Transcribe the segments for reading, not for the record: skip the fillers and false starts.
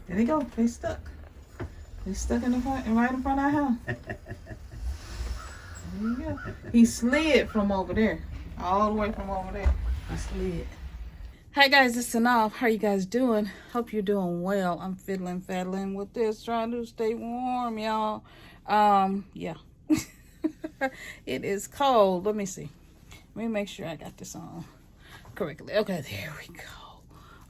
There they go. They stuck. They stuck in the front, right in front of our house. There you go. He slid from over there. All the way from over there. He slid. Hi guys, it's Synolve. How are you guys doing? Hope you're doing well. I'm faddling with this, trying to stay warm, y'all. Yeah. It is cold. Let me see. Let me make sure I got this on correctly. Okay, there we go.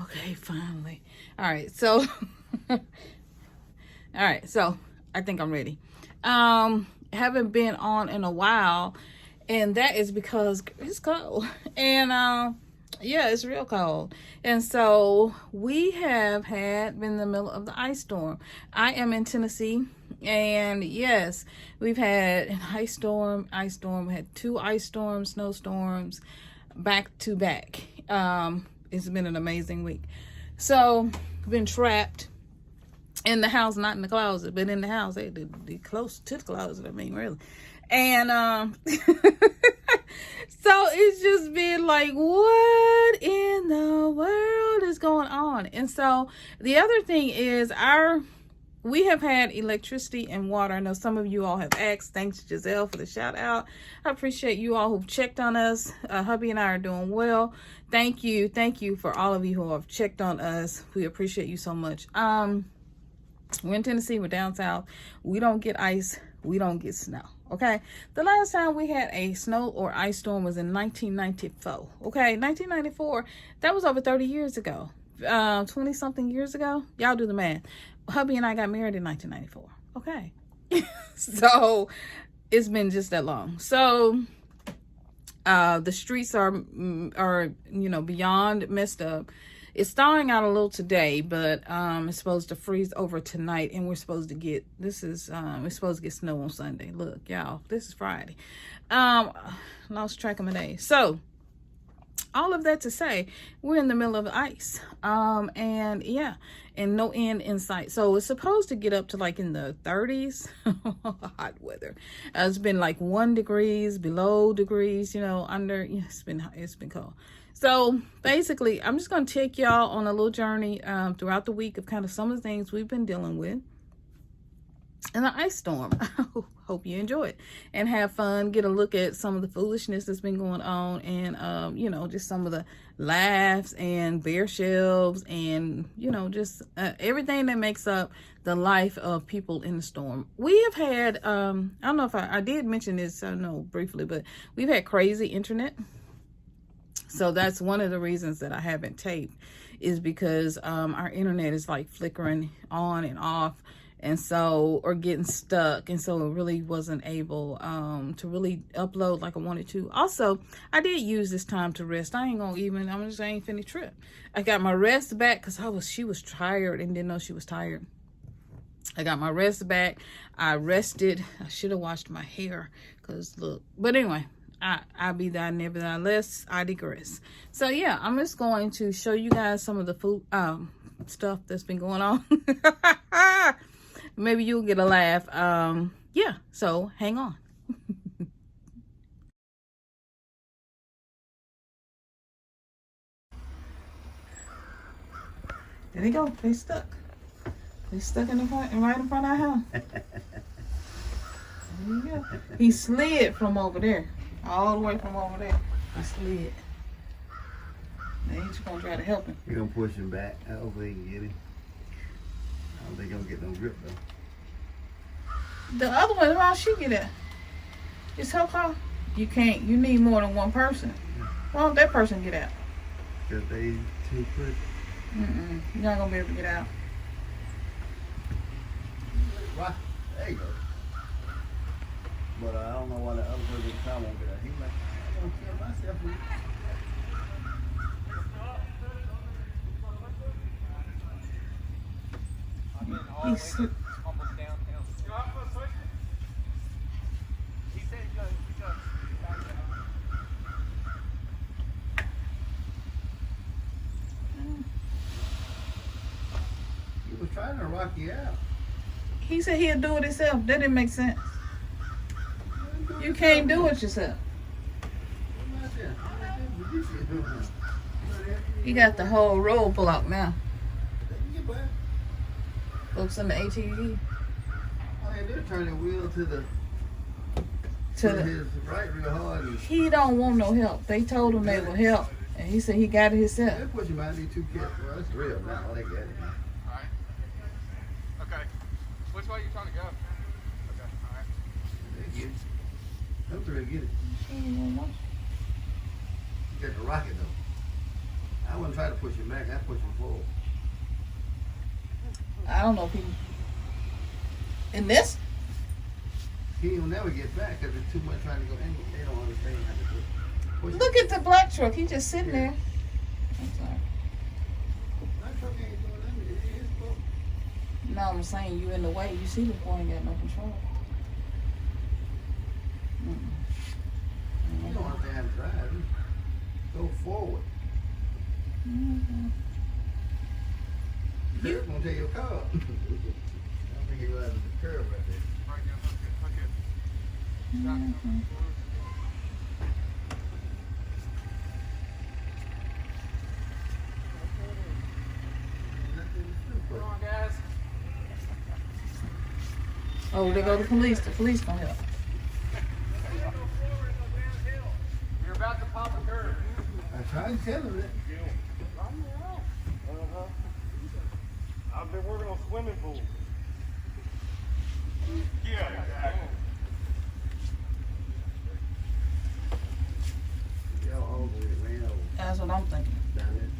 Okay, finally. All right, so I think I'm ready. Haven't been on in a while, and that is because it's cold. And yeah, it's real cold. And so we have been in the middle of the ice storm. I am in Tennessee, and yes, we've had an ice storm. We had 2 ice storms, snowstorms, back to back. It's been an amazing week. So been trapped in the house, not in the closet, but in the house. They close to the closet, I mean, really. And so it's just been like, what in the world is going on? And so the other thing is we have had electricity and water. I know some of you all have asked. Thanks, Giselle, for the shout out. I appreciate you all who've checked on us. Hubby and I are doing well. Thank you for all of you who have checked on us. We appreciate you so much. We're in Tennessee, we're down south. We don't get ice, we don't get snow. Okay, the last time we had a snow or ice storm was in 1994. Okay, 1994, that was over 30 years ago. 20 something years ago. Y'all do the math. Hubby and I got married in 1994. Okay. So it's been just that long. So the streets are beyond messed up. It's thawing out a little today, but it's supposed to freeze over tonight, and we're supposed to get we're supposed to get snow on Sunday. Look, y'all, this is Friday. Lost track of my days. So all of that to say, we're in the middle of the ice. And yeah, and no end in sight. So it's supposed to get up to like in the 30s. Hot weather. It's been like 1 degrees below degrees, under. Yeah, it's been cold. So basically, I'm just going to take y'all on a little journey throughout the week of kind of some of the things we've been dealing with in the ice storm. Hope you enjoy it and have fun. Get a look at some of the foolishness that's been going on, and just some of the laughs and bare shelves, and just everything that makes up the life of people in the storm. We have had I don't know if I did mention this, I know briefly, but we've had crazy internet. So that's one of the reasons that I haven't taped, is because our internet is like flickering on and off, and so, or getting stuck, and so it really wasn't able to really upload like I wanted to. Also, I did use this time to rest. I ain't finna trip. I got my rest back because she was tired and didn't know she was tired. I got my rest back. I rested. I should have washed my hair because look, but anyway. I be thy, nevertheless, I digress. So yeah, I'm just going to show you guys some of the food stuff that's been going on. Maybe you'll get a laugh. Yeah, so hang on. There they go. They stuck. They stuck in the front, right in front of our house. There you go. He slid from over there. All the way from over there. I slid. Now he's just gonna try to help him. You're gonna push him back. Hopefully he can get him. I don't think he'll get no grip though. The other one, how she get it? Just help her. You can't. You need more than one person. Why don't that person get out? Because they too quick. You're not gonna be able to get out. Right. There you go. But I don't know why the other person won't get out. He's like, I don't kill myself. He's almost downhill. He said he's going back He was trying to rock you out. He said he'll do it himself. That didn't make sense. You can't do it yourself. He got the whole roll pull out now. Folks in the ATV. Oh, yeah, they're turning wheel to The, his right real hard. And he don't want no help. They told him they would help, and he said he got it himself. they push him out. These 2 kids. Well, that's real now. They get it. Alright. Okay. Which way are you trying to go? Okay, alright. They get it. Them 3 get it. You got the rocket though. I wouldn't try to push him back. I push him forward. I don't know if he. In this? He will never get back because it's too much trying to go angle. They don't understand how to do it. Push Look at the black truck. He just sitting there. I'm sorry. That truck ain't doing nothing. It is broke. No, I'm saying you in the way. You see the boy ain't got no control. You don't understand how to drive. Go forward. You're going to take your car. I don't think you're going to the curb right there. Right, yeah, okay. Come on, guys. Oh, they go to police. The police gonna help. You're about to pop a curve. I tried to tell him that. I've been working on swimming pools. Yeah, exactly. Y'all all the way ran over That's what I'm thinking. down there.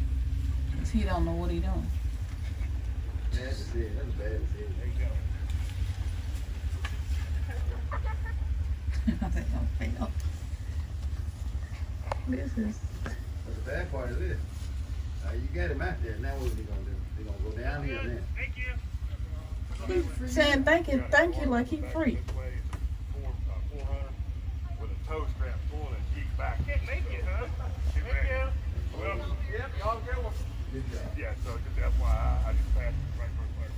'Cause he don't know what he doing. Bad decision. That's a bad decision. There you go. I think I'm fail. This is. But the bad part of this, you got him out there. Now what are they going to do? They're going to go down here now. Thank you. He saying thank you like he free. This way is 400 with a toe strap pulling and geek back. Can't make it, huh? Thank you. Well, yep, y'all good one. Good job. Yeah, so just FYI, I just passed it right first place.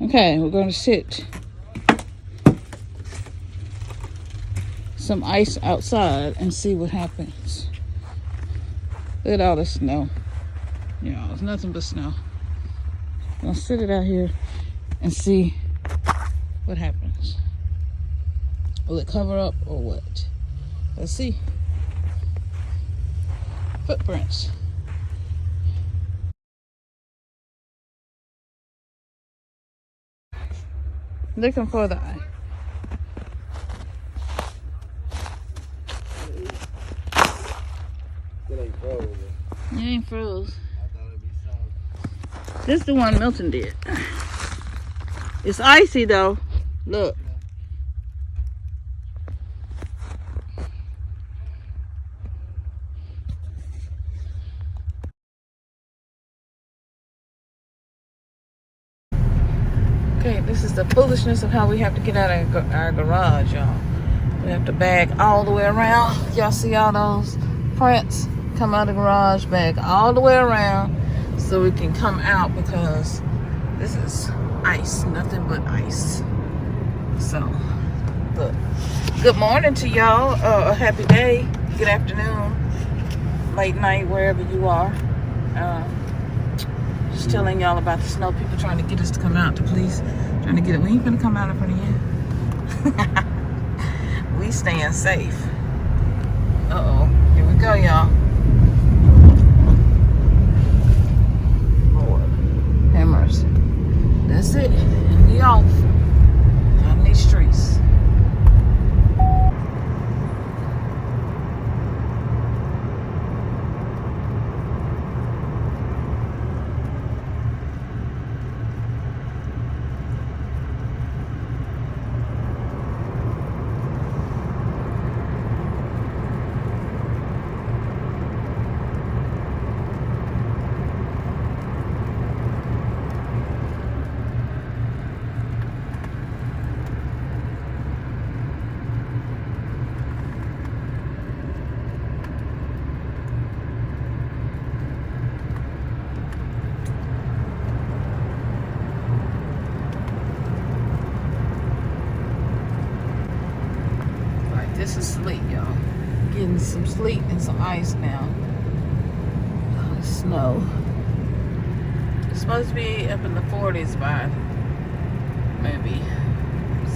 Okay, we're going to sit some ice outside and see what happens. Look at all the snow. Yeah, it's nothing but snow. I'm going to sit it out here and see what happens. Will it cover up or what? Let's see. Footprints. Looking for the eye. It ain't froze. It ain't froze. I thought it'd be solid. This is the one Milton did. It's icy though. Look. Okay, this is the foolishness of how we have to get out of our garage, y'all. We have to bag all the way around. Y'all see all those prints? Come out of the garage, bag all the way around so we can come out because this is ice, nothing but ice. So, look. Good morning to y'all. A happy day. Good afternoon. Late night, wherever you are. Just telling y'all about the snow. People trying to get us to come out. The police trying to get it. We ain't gonna come out in front of you. We staying safe. Uh-oh. Here we go, y'all. Lord. Hammers. That's it. We off. Out in these streets. sleet and some ice now. Oh, snow. It's supposed to be up in the 40s by maybe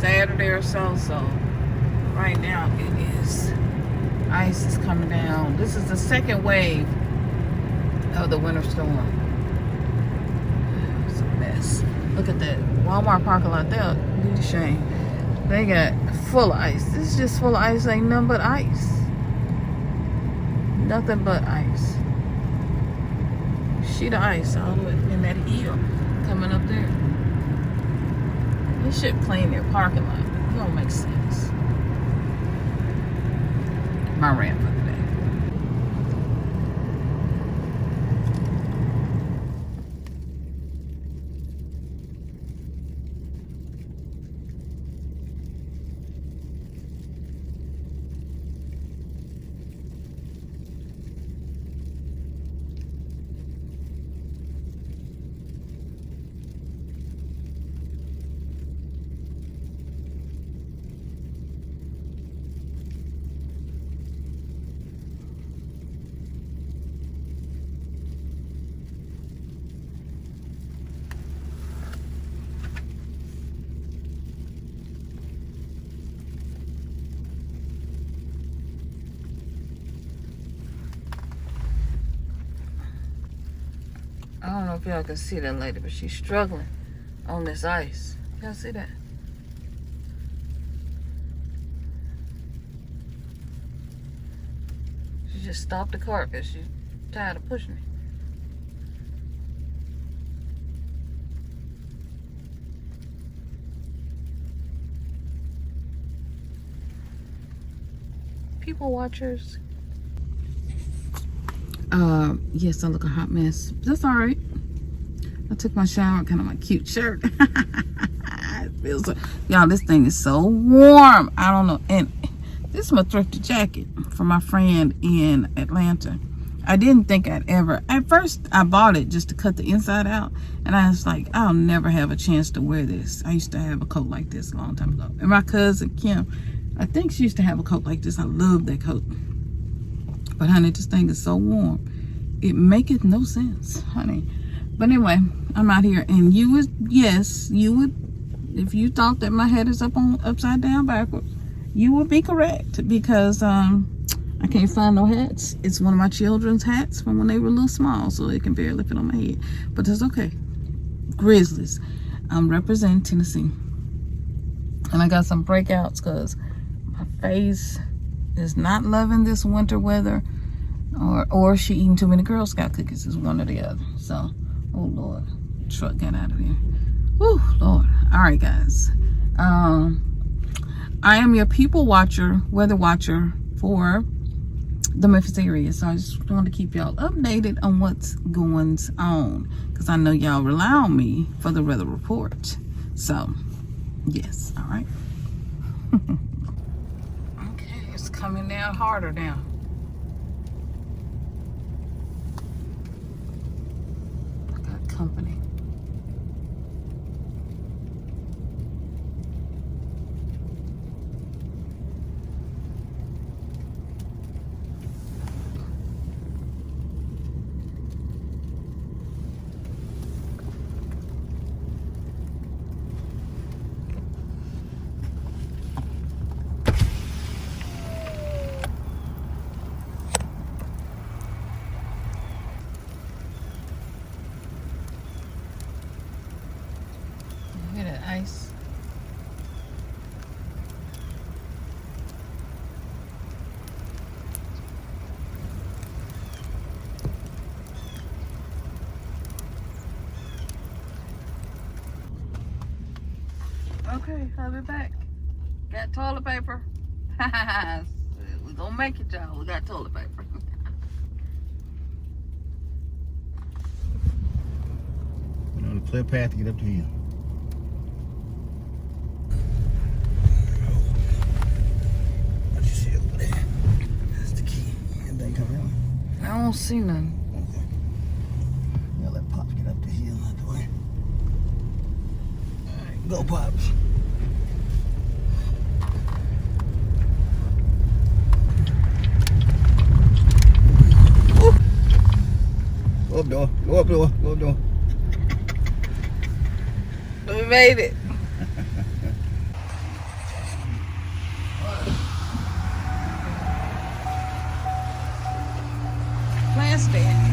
Saturday or so. So right now it is. Ice is coming down. This is the second wave of the winter storm. It's a mess. Look at that Walmart parking lot there. Really shame. They got full of ice. This is just full of ice. Ain't nothing but ice. Nothing but ice. Sheet of ice all the way in that hill coming up there. They should clean their parking lot. It don't make sense. My rant for the day. I don't know if y'all can see that lady, but she's struggling on this ice. Y'all see that? She just stopped the car because she's tired of pushing it. People watchers. Yes, I look a hot mess. That's all right. I took my shower, kind of my cute shirt. It feels so, y'all, this thing is so warm. I don't know. And this is my thrifted jacket from my friend in Atlanta. I didn't think I'd ever, at first I bought it just to cut the inside out. And I was like, I'll never have a chance to wear this. I used to have a coat like this a long time ago. And my cousin, Kim, I think she used to have a coat like this. I love that coat. But honey, this thing is so warm. It maketh no sense, honey. But anyway, I'm out here, and you would, yes, you would, if you thought that my head is upside down backwards, you would be correct, because I can't find no hats. It's one of my children's hats from when they were a little small, so it can barely fit on my head. But that's okay. Grizzlies. I'm representing Tennessee. And I got some breakouts because my face is not loving this winter weather, or she eating too many Girl Scout cookies. Is one or the other. So, oh Lord, truck got out of here. Woo, Lord. All right, guys. I am your people watcher, weather watcher for the Memphis area. So I just want to keep y'all updated on what's going on, because I know y'all rely on me for the weather report. So, yes. All right. Okay, it's coming down harder now. Company. Look at that ice. Okay, I'll be back. Got toilet paper. We're gonna make it, y'all. We got toilet paper. We're on a clear path to get up the hill. What you see over there? That's the key. Anything coming out? I don't see none. Okay. Yeah, let Pops get up the hill out the way. All right, go Pops. door. Go up door. Go up door. We made it. Plant stand.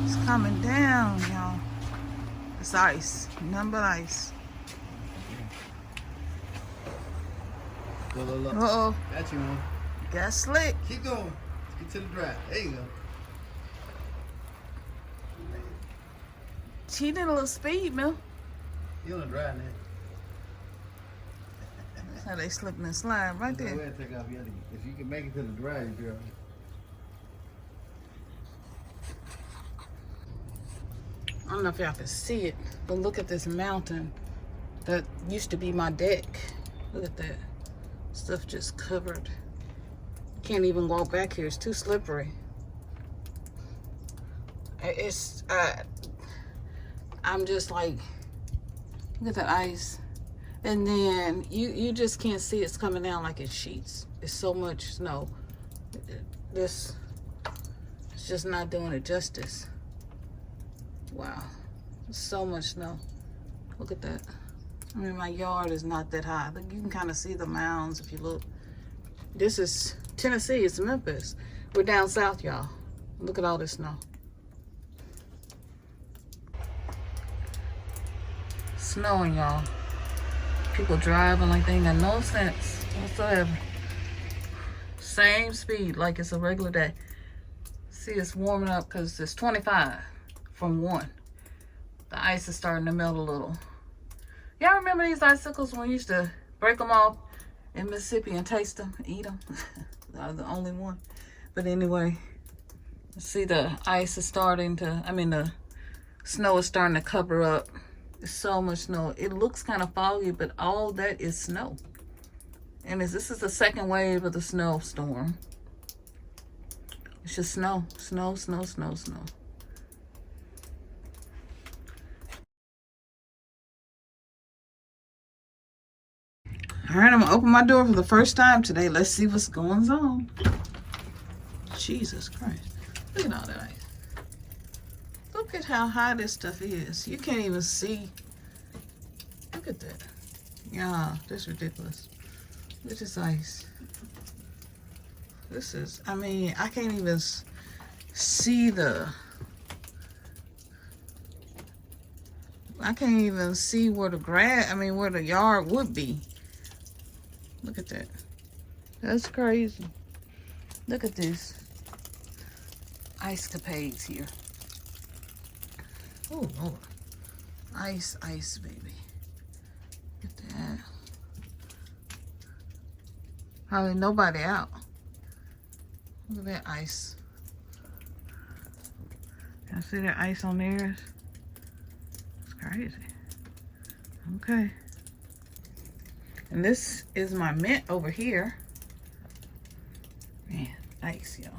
It's coming down, y'all. It's ice. Nothing but ice. Look, look, look. Uh-oh. Got you one. Got slick. Keep going. Get to the dry. There you go. She did a little speed, Mill. You on the dry now. That's how they slip and slide right Go there. ahead and take off your other. If you can make it to the dry, you'll be all right. I don't know if y'all can see it, but look at this mountain that used to be my deck. Look at that. Stuff just covered. Can't even walk back here. It's too slippery. I'm just like, look at that ice. And then you just can't see it's coming down like it's sheets. It's so much snow. It's just not doing it justice. Wow, so much snow. Look at that. I mean, my yard is not that high. But you can kind of see the mounds if you look. This is Tennessee. It's Memphis. We're down south, y'all. Look at all this snow. Snowing, y'all. People driving like they ain't got no sense whatsoever. Same speed like it's a regular day. See, it's warming up because it's 25 from 1. The ice is starting to melt a little. Y'all remember these icicles when we used to break them off in Mississippi and taste them, eat them? I was the only one. But anyway, see the ice is starting to, the snow is starting to cover up. There's so much snow. It looks kind of foggy, but all that is snow. And this is the second wave of the snowstorm. It's just snow, snow, snow, snow, snow. All right, I'm gonna open my door for the first time today. Let's see what's going on. Jesus Christ. Look at all that ice. Look at how high this stuff is. You can't even see. Look at that. Yeah, that's ridiculous. Look at this ice. This is, I can't even see I can't even see where the where the yard would be. Look at that. That's crazy. Look at this. Ice capades here. Oh, Lord. Ice, ice, baby. Look at that. Hardly nobody out. Look at that ice. Y'all see that ice on theirs? It's crazy. Okay. And this is my mint over here. Man, ice, y'all.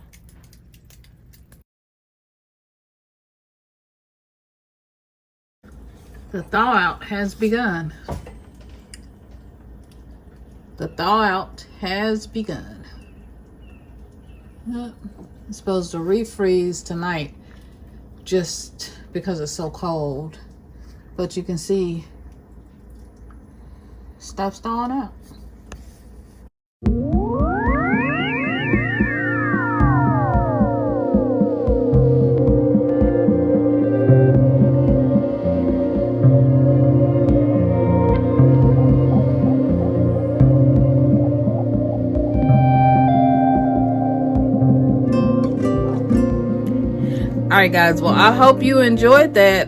The thaw out has begun. The thaw out has begun. Yep. It's supposed to refreeze tonight just because it's so cold. But you can see stuff's thawing out. All right, guys. Well, I hope you enjoyed that.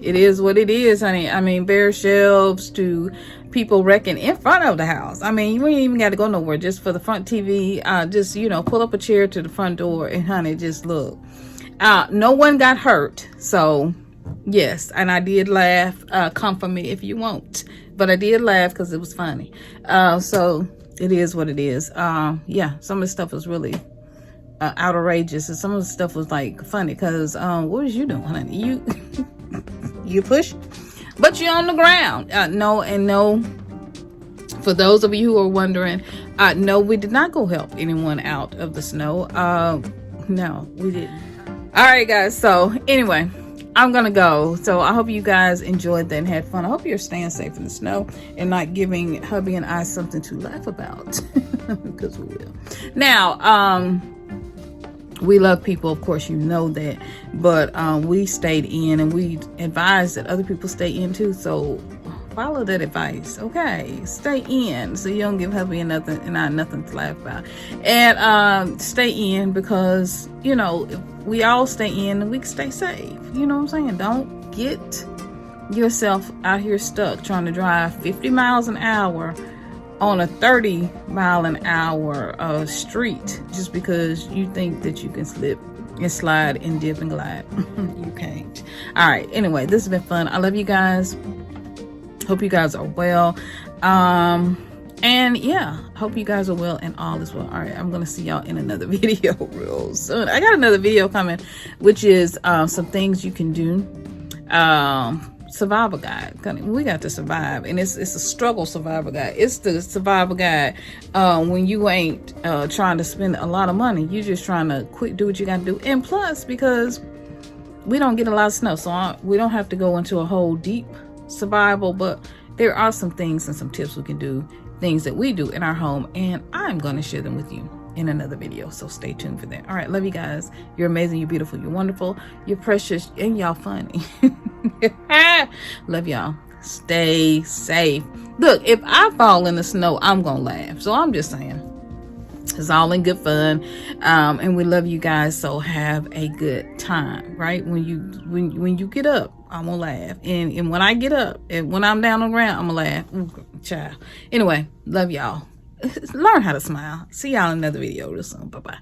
It is what it is, honey. Bare shelves to people wrecking in front of the house. You ain't even got to go nowhere just for the front TV. Just, pull up a chair to the front door and, honey, just look. No one got hurt. So, yes. And I did laugh. Come for me if you won't. But I did laugh because it was funny. So, it is what it is. Yeah, some of the stuff was really outrageous, and some of the stuff was like funny because what was you doing, honey? You push, but you're on the ground. No, for those of you who are wondering, No, we did not go help anyone out of the snow. No, we didn't. All right, guys. So anyway, I'm gonna go. So I hope you guys enjoyed that and had fun. I hope you're staying safe in the snow and not giving hubby and I something to laugh about, because we will. Now, we love people, of course, you know that, but we stayed in, and we advise that other people stay in too. So follow that advice, okay? Stay in, so you don't give hubby nothing and I nothing to laugh about. And stay in, because you know, if we all stay in, we can stay safe. You know what I'm saying? Don't get yourself out here stuck trying to drive 50 miles an hour on a 30-mile-an-hour street just because you think that you can slip and slide and dip and glide. You can't. All right, anyway, this has been fun. I love you guys. Hope you guys are well. And yeah, hope you guys are well and all is well. All right, I'm gonna see y'all in another video real soon. I got another video coming, which is some things you can do. Survival guide. We got to survive, and it's a struggle survival guide. It's the survival guide when you ain't trying to spend a lot of money. You just trying to quick do what you got to do. And plus, because we don't get a lot of snow, so we don't have to go into a whole deep survival, but there are some things and some tips we can do, things that we do in our home, and I'm going to share them with you in another video, so stay tuned for that. All right, love you guys. You're amazing, you're beautiful, you're wonderful, you're precious, and y'all funny. Love y'all. Stay safe. Look, if I fall in the snow, I'm gonna laugh, so I'm just saying, it's all in good fun. And we love you guys, so have a good time. Right, when you get up, I'm gonna laugh, and when I get up, and when I'm down on the ground, I'm gonna laugh. Ooh, child. Anyway, love y'all. Learn how to smile. See y'all in another video real soon. Bye bye.